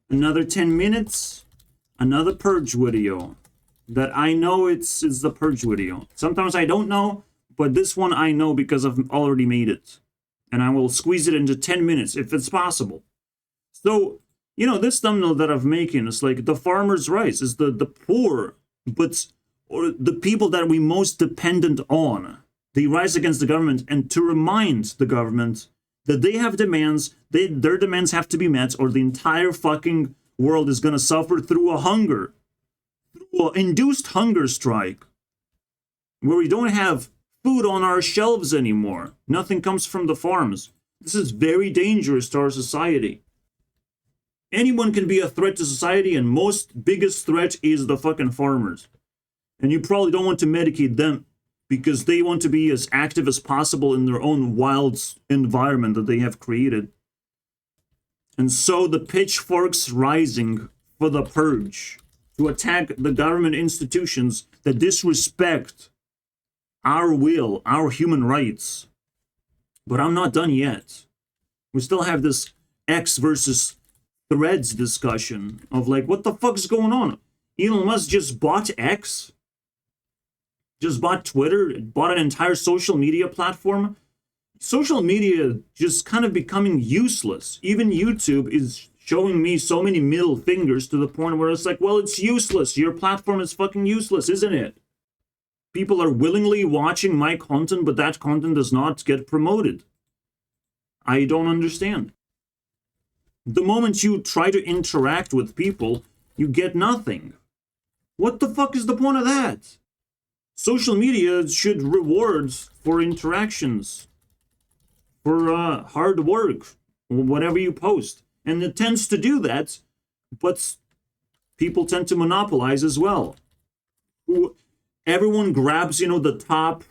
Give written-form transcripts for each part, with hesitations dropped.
Another 10 minutes, another purge video. That I know it's the purge video. Sometimes I don't know, but this one I know because I've already made it. And I will squeeze it into 10 minutes if it's possible. So, you know, this thumbnail that I'm making is like the farmer's rights, is the poor, or the people that we most dependent on. They rise against the government, and to remind the government that they have demands, their demands have to be met, or the entire fucking world is gonna suffer through a hunger. Through an induced hunger strike. Where we don't have food on our shelves anymore. Nothing comes from the farms. This is very dangerous to our society. Anyone can be a threat to society, and most biggest threat is the fucking farmers. And you probably don't want to medicate them because they want to be as active as possible in their own wild environment that they have created. And so the pitchforks rising for the purge to attack the government institutions that disrespect our will, our human rights. But I'm not done yet. We still have this X versus Threads discussion of like, what the fuck's going on? Elon Musk just bought X? Just bought Twitter? Bought an entire social media platform? Social media just kind of becoming useless. Even YouTube is showing me so many middle fingers to the point where it's like, well, it's useless. Your platform is fucking useless, isn't it? People are willingly watching my content, but that content does not get promoted. I don't understand. The moment you try to interact with people, you get nothing. What the fuck is the point of that? Social media should reward for interactions, for hard work, or whatever you post. And it tends to do that, but people tend to monopolize as well. Everyone grabs, you know, the top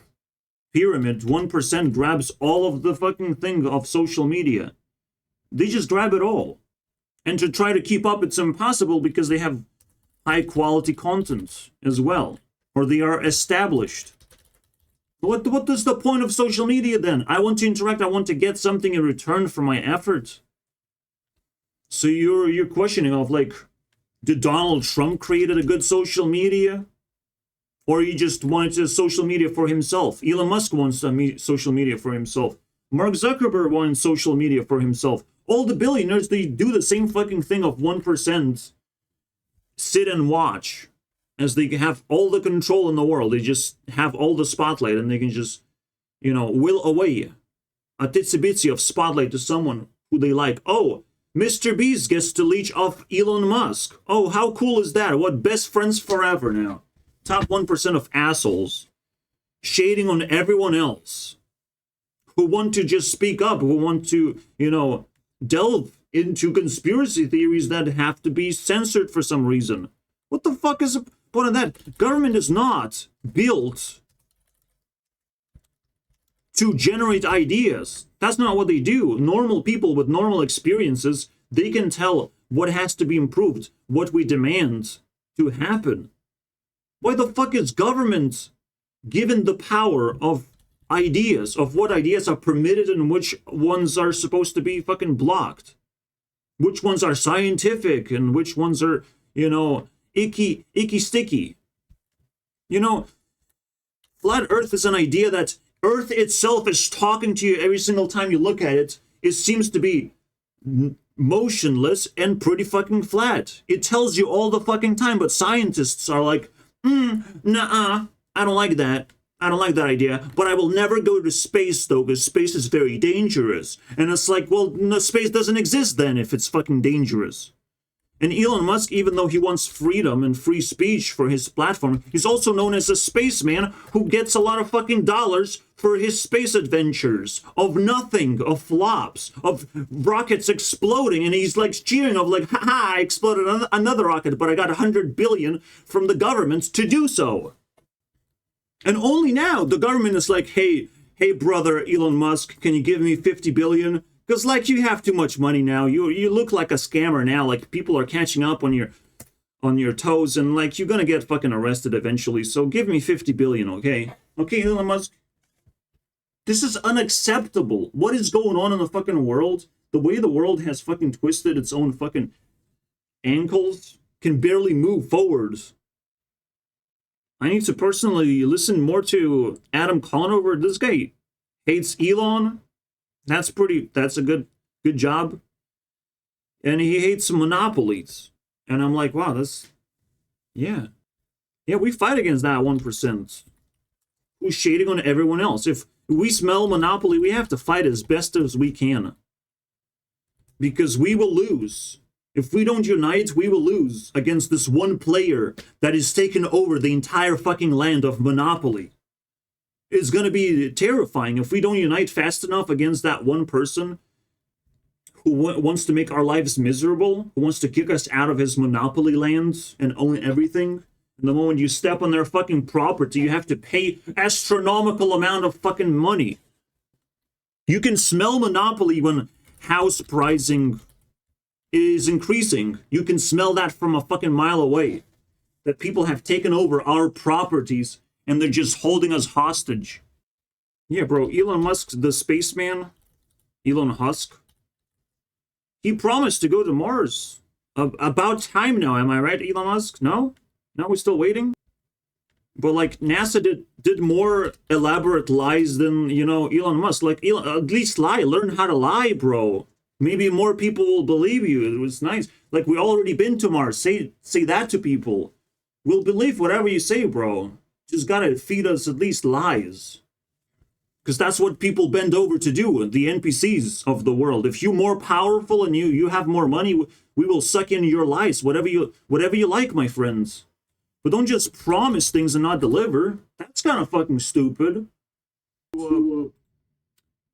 pyramid. 1% grabs all of the fucking thing of social media. They just grab it all. And to try to keep up, it's impossible because they have high quality content as well. Or they are established. What is the point of social media then? I want to interact. I want to get something in return for my effort. So you're questioning of like, did Donald Trump create a good social media? Or he just wanted social media for himself? Elon Musk wants social media for himself. Mark Zuckerberg wants social media for himself. All the billionaires, they do the same fucking thing of 1%. Sit and watch. As they have all the control in the world. They just have all the spotlight and they can just, you know, will away a titsy-bitsy of spotlight to someone who they like. Oh, Mr. Beast gets to leech off Elon Musk. Oh, how cool is that? What, best friends forever now. Top 1% of assholes shading on everyone else who want to just speak up, who want to, you know, delve into conspiracy theories that have to be censored for some reason. What the fuck is the point of that? Government is not built to generate ideas. That's not what they do. Normal people with normal experiences, they can tell what has to be improved, what we demand to happen. Why the fuck is government given the power of ideas, of what ideas are permitted and which ones are supposed to be fucking blocked? Which ones are scientific and which ones are, you know, icky sticky? You know, flat earth is an idea that earth itself is talking to you every single time you look at it. It seems to be motionless and pretty fucking flat. It tells you all the fucking time, but scientists are like, nuh-uh, I don't like that. I don't like that idea, but I will never go to space though, because space is very dangerous. And it's like, well, no, space doesn't exist then if it's fucking dangerous. And Elon Musk, even though he wants freedom and free speech for his platform, he's also known as a spaceman who gets a lot of fucking dollars for his space adventures of nothing, of flops, of rockets exploding. And he's like cheering of like, haha, I exploded another rocket, but I got 100 billion from the government to do so. And only now the government is like, hey brother Elon Musk, can you give me 50 billion? Because like you have too much money now. You look like a scammer now. Like people are catching up on your toes, and like you're gonna get fucking arrested eventually. So give me 50 billion, okay? Okay, Elon Musk. This is unacceptable. What is going on in the fucking world? The way the world has fucking twisted its own fucking ankles, can barely move forwards. I need to personally listen more to Adam Conover. This guy hates Elon. That's a good job. And he hates monopolies. And I'm like, wow, yeah. Yeah, we fight against that 1%. Who's shading on everyone else. If we smell monopoly, we have to fight as best as we can. Because we will lose. If we don't unite, we will lose against this one player that is taking over the entire fucking land of monopoly. It's going to be terrifying if we don't unite fast enough against that one person who wants to make our lives miserable, who wants to kick us out of his monopoly lands and own everything. And the moment you step on their fucking property, you have to pay astronomical amount of fucking money. You can smell monopoly when house pricing is increasing. You can smell that from a fucking mile away. That people have taken over our properties and they're just holding us hostage. Yeah, bro, Elon Musk, the spaceman, Elon Husk, he promised to go to Mars. About time now, am I right, Elon Musk? No? No, we're still waiting? But, like, NASA did more elaborate lies than, you know, Elon Musk. Like, at least lie. Learn how to lie, bro. Maybe more people will believe you. It was nice. Like, we already been to Mars. Say that to people. We'll believe whatever you say, bro. Just gotta feed us at least lies. Because that's what people bend over to do, the NPCs of the world. If you're more powerful and you have more money, we will suck in your lies, whatever you like, my friends. But don't just promise things and not deliver. That's kind of fucking stupid.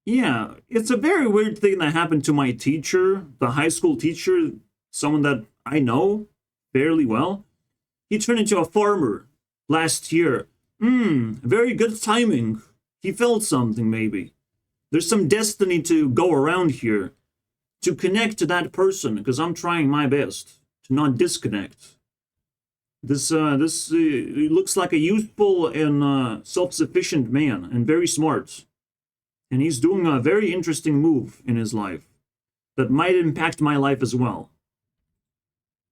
Yeah, it's a very weird thing that happened to my teacher, the high school teacher, someone that I know fairly well. He turned into a farmer last year. Very good timing. He felt something, maybe. There's some destiny to go around here. To connect to that person, because I'm trying my best to not disconnect. This looks like a youthful and self-sufficient man, and very smart. And he's doing a very interesting move in his life that might impact my life as well.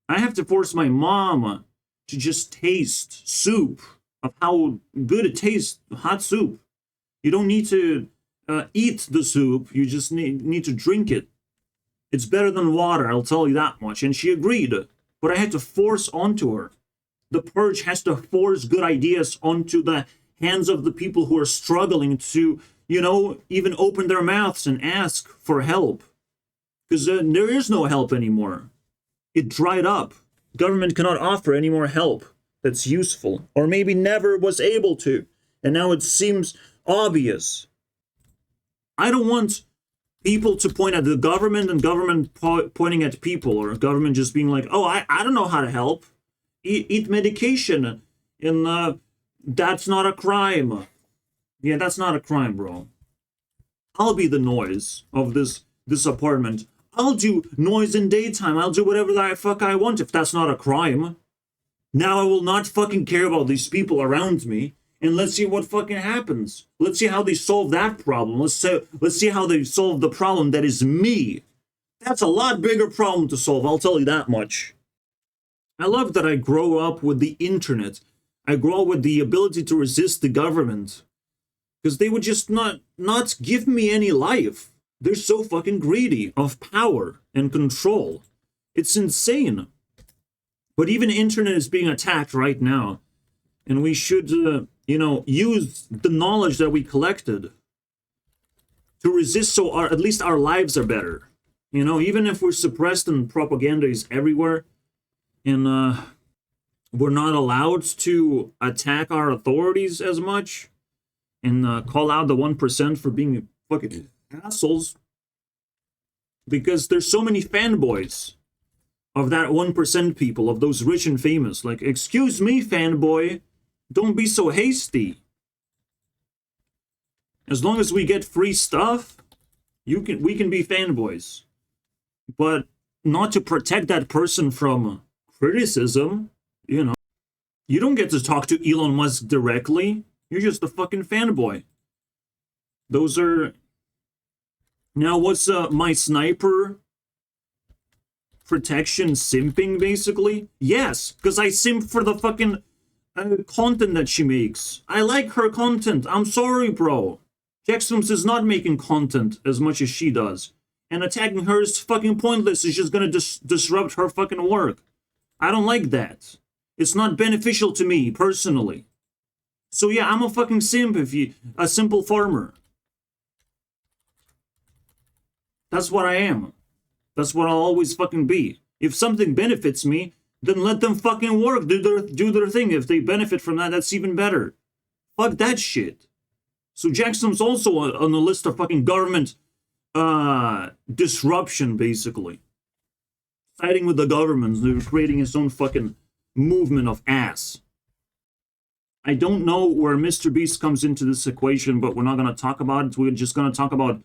I have to force my mom to just taste soup, of how good it tastes, hot soup. You don't need to eat the soup, you just need to drink it. It's better than water, I'll tell you that much. And she agreed, but I had to force onto her. The purge has to force good ideas onto the hands of the people who are struggling to, you know, even open their mouths and ask for help. Because there is no help anymore. It dried up. Government cannot offer any more help that's useful, or maybe never was able to. And now it seems obvious. I don't want people to point at the government and government pointing at people, or government just being like, oh, I don't know how to help. Eat medication, and that's not a crime. Yeah, that's not a crime, bro. I'll be the noise of this apartment. I'll do noise in daytime. I'll do whatever the fuck I want if that's not a crime. Now I will not fucking care about these people around me. And let's see what fucking happens. Let's see how they solve that problem. Let's see how they solve the problem that is me. That's a lot bigger problem to solve, I'll tell you that much. I love that I grow up with the internet. I grow up with the ability to resist the government. Because they would just not give me any life. They're so fucking greedy of power and control. It's insane. But even internet is being attacked right now. And we should, you know, use the knowledge that we collected to resist so at least our lives are better. You know, even if we're suppressed and propaganda is everywhere, and we're not allowed to attack our authorities as much, and call out the 1% for being fucking assholes, because there's so many fanboys of that 1% people, of those rich and famous. Like, excuse me, fanboy, don't be so hasty. As long as we get free stuff, we can be fanboys. But not to protect that person from criticism, you know. You don't get to talk to Elon Musk directly. You're just a fucking fanboy. Those are... Now, what's my sniper protection simping, basically? Yes, because I simp for the fucking content that she makes. I like her content. I'm sorry, bro. Jacksums is not making content as much as she does. And attacking her is fucking pointless. It's just gonna disrupt her fucking work. I don't like that. It's not beneficial to me, personally. So yeah, I'm a fucking simp a simple farmer. That's what I am. That's what I'll always fucking be. If something benefits me, then let them fucking work, do their thing. If they benefit from that, that's even better. Fuck that shit. So Jackson's also on the list of fucking government disruption, basically. Siding with the government, they're creating its own fucking movement of ass. I don't know where Mr. Beast comes into this equation, but we're not going to talk about it. We're just going to talk about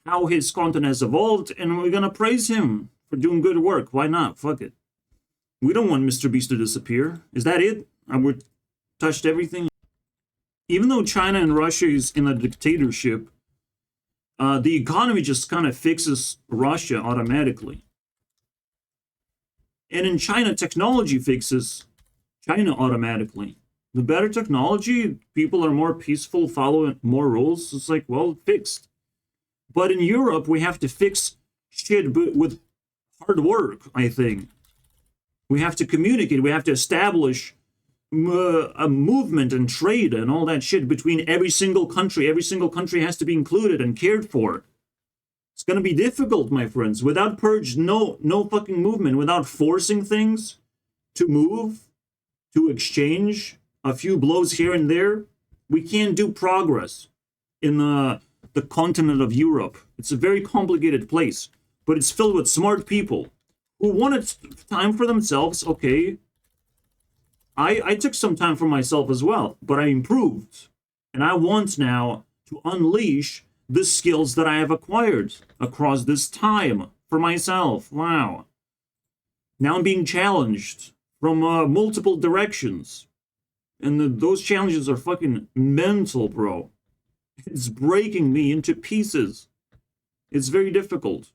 how his content has evolved, and we're going to praise him for doing good work. Why not? Fuck it. We don't want Mr. Beast to disappear. Is that it? We touched everything? Even though China and Russia is in a dictatorship, the economy just kind of fixes Russia automatically. And in China, technology fixes China automatically. The better technology, people are more peaceful, follow more rules. It's like, well, fixed. But in Europe, we have to fix shit with hard work, I think. We have to communicate. We have to establish a movement and trade and all that shit between every single country. Every single country has to be included and cared for. It's going to be difficult, my friends. Without purge, no fucking movement. Without forcing things to move, to exchange a few blows here and there, we can't do progress in the continent of Europe. It's a very complicated place, but it's filled with smart people who wanted time for themselves. Okay, I took some time for myself as well, but I improved. And I want now to unleash the skills that I have acquired across this time for myself. Wow. Now I'm being challenged from multiple directions. And those challenges are fucking mental, bro. It's breaking me into pieces. It's very difficult.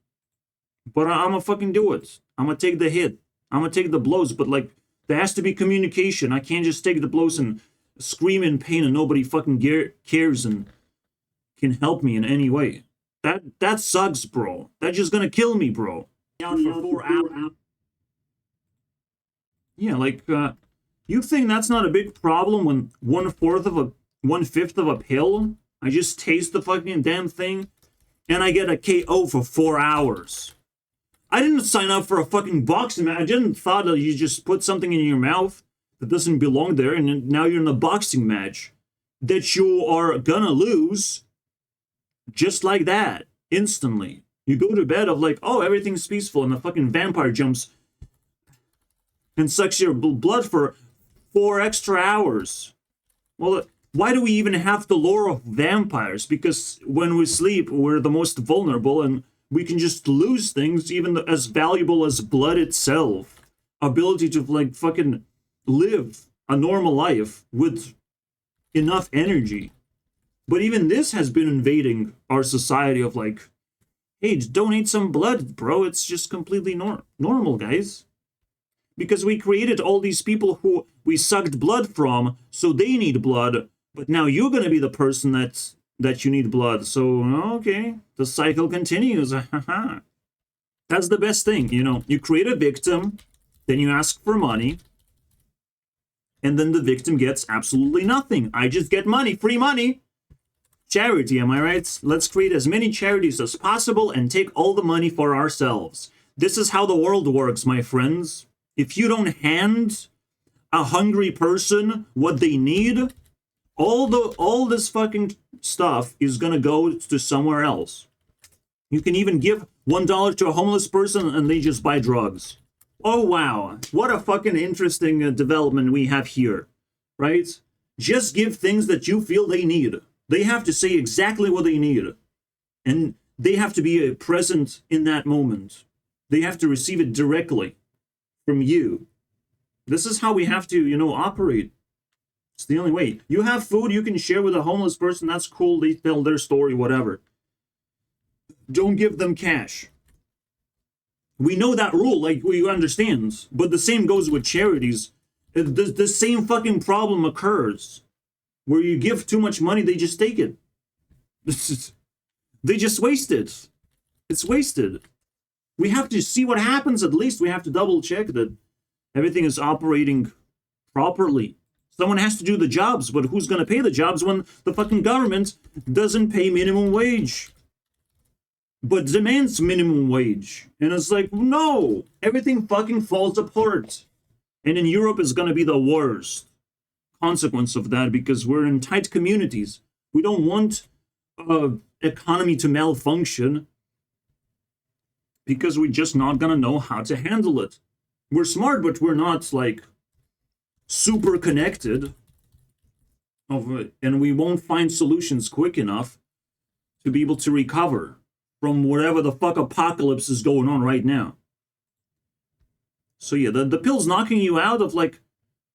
But I'm gonna fucking do it. I'm gonna take the hit. I'm gonna take the blows, but like, there has to be communication. I can't just take the blows and scream in pain and nobody fucking cares and can help me in any way. That sucks, bro. That's just gonna kill me, bro. Down for 4 hours. Yeah, like, you think that's not a big problem when 1/5 of a pill? I just taste the fucking damn thing and I get a KO for 4 hours. I didn't sign up for a fucking boxing match. I didn't thought that you just put something in your mouth that doesn't belong there and now you're in a boxing match that you are gonna lose just like that, instantly. You go to bed of like, oh, everything's peaceful, and the fucking vampire jumps and sucks your blood for 4 extra hours. Well, why do we even have the lore of vampires? Because when we sleep, we're the most vulnerable, and we can just lose things even as valuable as blood itself. Ability to like fucking live a normal life with enough energy. But even this has been invading our society of like, hey, donate some blood, bro. It's just completely normal, guys. Because we created all these people who we sucked blood from, so they need blood. But now you're going to be the person that you need blood. So, okay, the cycle continues. That's the best thing, you know. You create a victim, then you ask for money, and then the victim gets absolutely nothing. I just get money, free money. Charity, am I right? Let's create as many charities as possible and take all the money for ourselves. This is how the world works, my friends. If you don't hand a hungry person what they need, all this fucking stuff is gonna go to somewhere else. You can even give $1 to a homeless person and they just buy drugs. Oh wow, what a fucking interesting development we have here, right? Just give things that you feel they need. They have to say exactly what they need. And they have to be present in that moment. They have to receive it directly from you. This is how we have to, you know, operate. It's the only way. You have food you can share with a homeless person. That's cool. They tell their story, whatever. Don't give them cash. We know that rule, like, we understand. But the same goes with charities. The same fucking problem occurs. Where you give too much money, they just take it. They just waste it. It's wasted. We have to see what happens at least. We have to double check that everything is operating properly. Someone has to do the jobs, but who's going to pay the jobs when the fucking government doesn't pay minimum wage? But demands minimum wage. And it's like, no, everything fucking falls apart. And in Europe is going to be the worst consequence of that because we're in tight communities. We don't want economy to malfunction because we're just not going to know how to handle it. We're smart, but we're not like super connected and we won't find solutions quick enough to be able to recover from whatever the fuck apocalypse is going on right now. So yeah, the pill's knocking you out of like,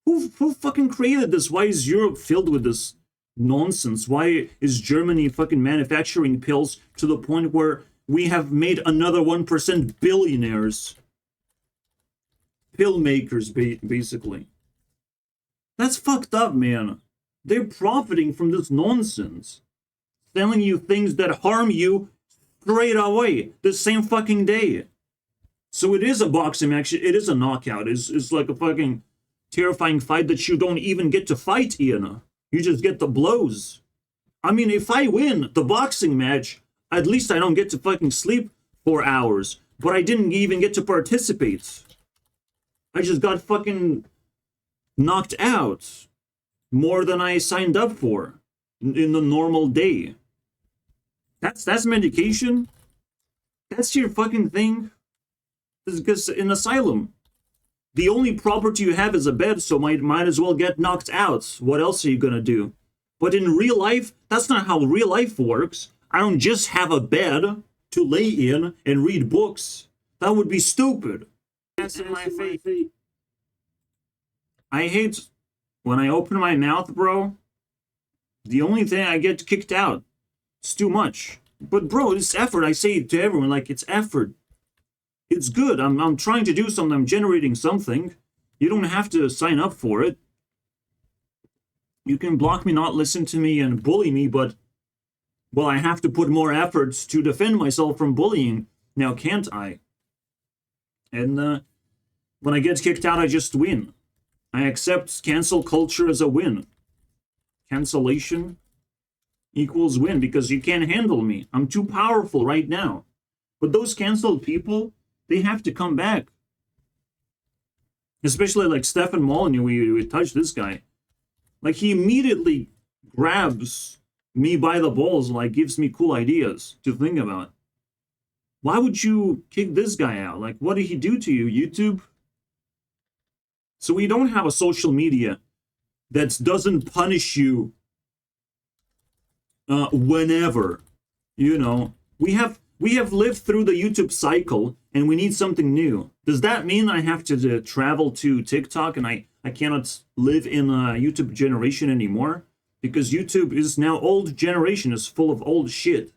who fucking created this? Why is Europe filled with this nonsense? Why is Germany fucking manufacturing pills to the point where we have made another 1% billionaires? Pill makers, basically. That's fucked up, man. They're profiting from this nonsense. Selling you things that harm you straight away, the same fucking day. So it is a boxing match, it is a knockout. It's like a fucking terrifying fight that you don't even get to fight, Ian. You just get the blows. I mean, if I win the boxing match, at least I don't get to fucking sleep 4 hours. But I didn't even get to participate. I just got fucking knocked out more than I signed up for in the normal day. That's medication? That's your fucking thing? Because in asylum, the only property you have is a bed, so might as well get knocked out. What else are you gonna do? But in real life, that's not how real life works. I don't just have a bed to lay in and read books. That would be stupid. That's in my face. I hate when I open my mouth, bro. The only thing I get kicked out. It's too much. But bro, it's effort. I say it to everyone, like, it's effort. It's good. I'm trying to do something. I'm generating something. You don't have to sign up for it. You can block me, not listen to me, and bully me, but, well, I have to put more efforts to defend myself from bullying. Now, can't I? And when I get kicked out, I just win. I accept cancel culture as a win. Cancellation equals win because you can't handle me. I'm too powerful right now. But those canceled people, they have to come back. Especially like Stefan Molyneux, we touched this guy. Like, he immediately grabs me by the balls and like gives me cool ideas to think about. Why would you kick this guy out? Like, what did he do to you, YouTube? So we don't have a social media that doesn't punish you whenever, you know. We have lived through the YouTube cycle and we need something new. Does that mean I have to travel to TikTok and I cannot live in a YouTube generation anymore? Because YouTube is now old generation, is full of old shit.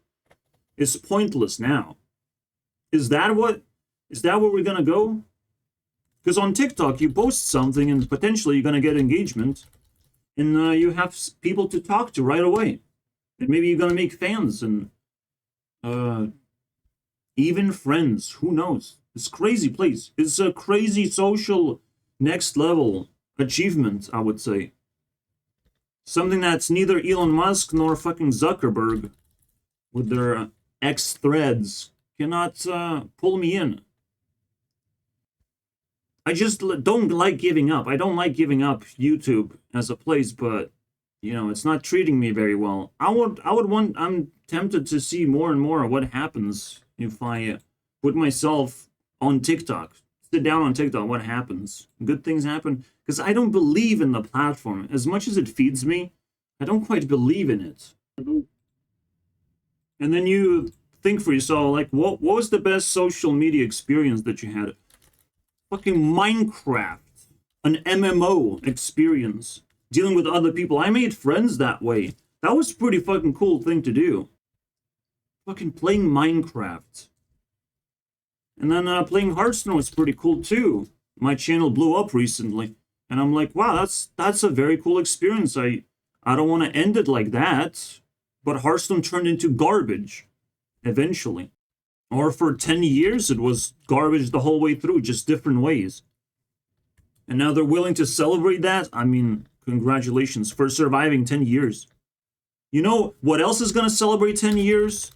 It's pointless now. Is that where we're gonna go? Because on TikTok, you post something and potentially you're gonna get engagement, and you have people to talk to right away. And maybe you're gonna make fans and even friends. Who knows? It's a crazy place. It's a crazy social next level achievement, I would say. Something that's neither Elon Musk nor fucking Zuckerberg with their X threads cannot pull me in. I just don't like giving up. I don't like giving up YouTube as a place, but you know, it's not treating me very well. I'm tempted to see more and more of what happens if I put myself on TikTok. Sit down on TikTok, what happens? Good things happen? Because I don't believe in the platform. As much as it feeds me, I don't quite believe in it. And then you think for yourself, like, what was the best social media experience that you had? Fucking Minecraft. An MMO experience. Dealing with other people. I made friends that way. That was a pretty fucking cool thing to do. Fucking playing Minecraft. And then playing Hearthstone was pretty cool too. My channel blew up recently, and I'm like, wow, that's a very cool experience. I don't want to end it like that, but Hearthstone turned into garbage eventually. Or for 10 years, it was garbage the whole way through, just different ways. And now they're willing to celebrate that? I mean, congratulations for surviving 10 years. You know what else is going to celebrate 10 years?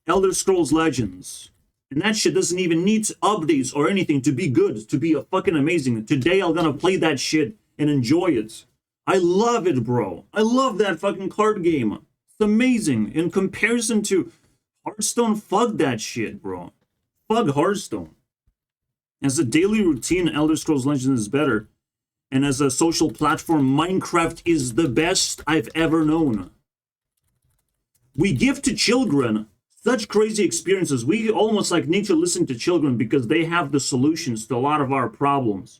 Elder Scrolls Legends. And that shit doesn't even need updates or anything to be good, to be a fucking amazing. Today I'm gonna play that shit and enjoy it. I love it, bro. I love that fucking card game. It's amazing. In comparison to Hearthstone, fuck that shit, bro. Fuck Hearthstone. As a daily routine, Elder Scrolls Legends is better. And as a social platform, Minecraft is the best I've ever known. We give to children such crazy experiences. We almost like need to listen to children because they have the solutions to a lot of our problems.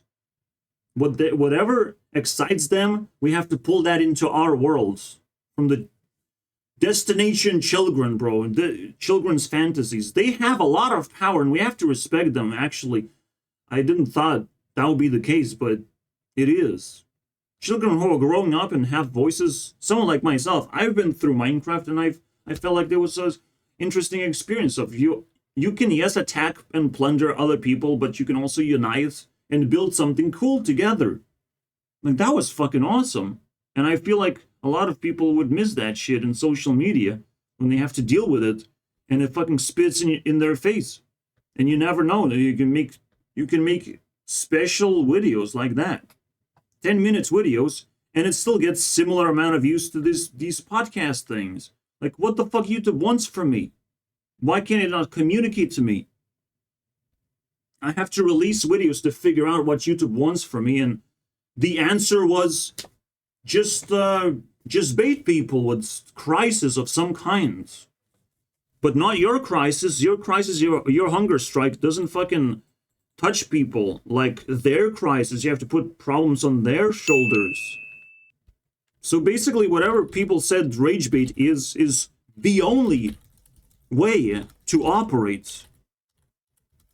Whatever excites them, we have to pull that into our worlds. From the destination children, bro, the children's fantasies. They have a lot of power and we have to respect them, actually. I didn't thought that would be the case, but it is. Children who are growing up and have voices, someone like myself, I've been through Minecraft and I felt like there was a interesting experience of you can, yes, attack and plunder other people, but you can also unite and build something cool together. Like, that was fucking awesome. And I feel like a lot of people would miss that shit in social media when they have to deal with it and it fucking spits in their face. And you never know that you can make special videos like that. 10 minutes videos, and it still gets similar amount of views to these podcast things. Like, what the fuck YouTube wants from me? Why can't it not communicate to me? I have to release videos to figure out what YouTube wants from me, and the answer was just bait people with crisis of some kind. But not your crisis. Your crisis, your hunger strike doesn't fucking touch people like their crisis. You have to put problems on their shoulders. So basically, whatever people said rage bait is the only way to operate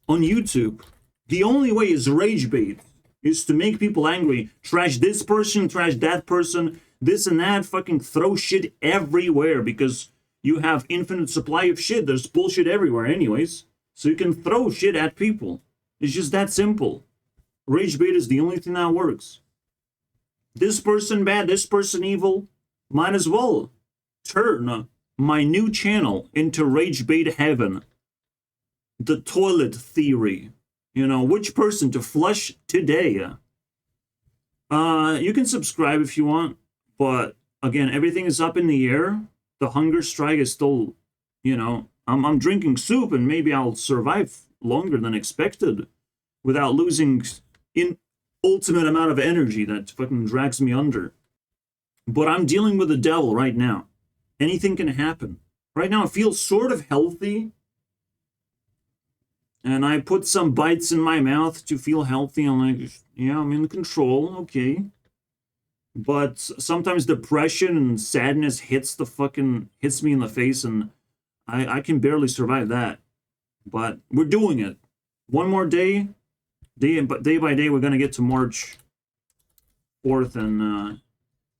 on YouTube. The only way is rage bait, is to make people angry. Trash this person, trash that person, this and that, fucking throw shit everywhere because you have infinite supply of shit. There's bullshit everywhere anyways. So you can throw shit at people. It's just that simple. Rage bait is the only thing that works. This person bad, this person evil. Might as well turn my new channel into rage bait heaven. The toilet theory. You know, which person to flush today? You can subscribe if you want, but again, everything is up in the air. The hunger strike is still, you know, I'm drinking soup and maybe I'll survive longer than expected without losing in ultimate amount of energy that fucking drags me under. But I'm dealing with the devil right now. Anything can happen. Right now, I feel sort of healthy. And I put some bites in my mouth to feel healthy. I'm like, yeah, I'm in control. Okay. But sometimes depression and sadness hits me in the face, and I can barely survive that. But we're doing it. One more day. Day by day, we're going to get to March 4th, and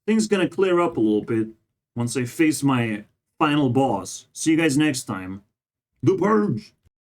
things going to clear up a little bit once I face my final boss. See you guys next time. The Purge!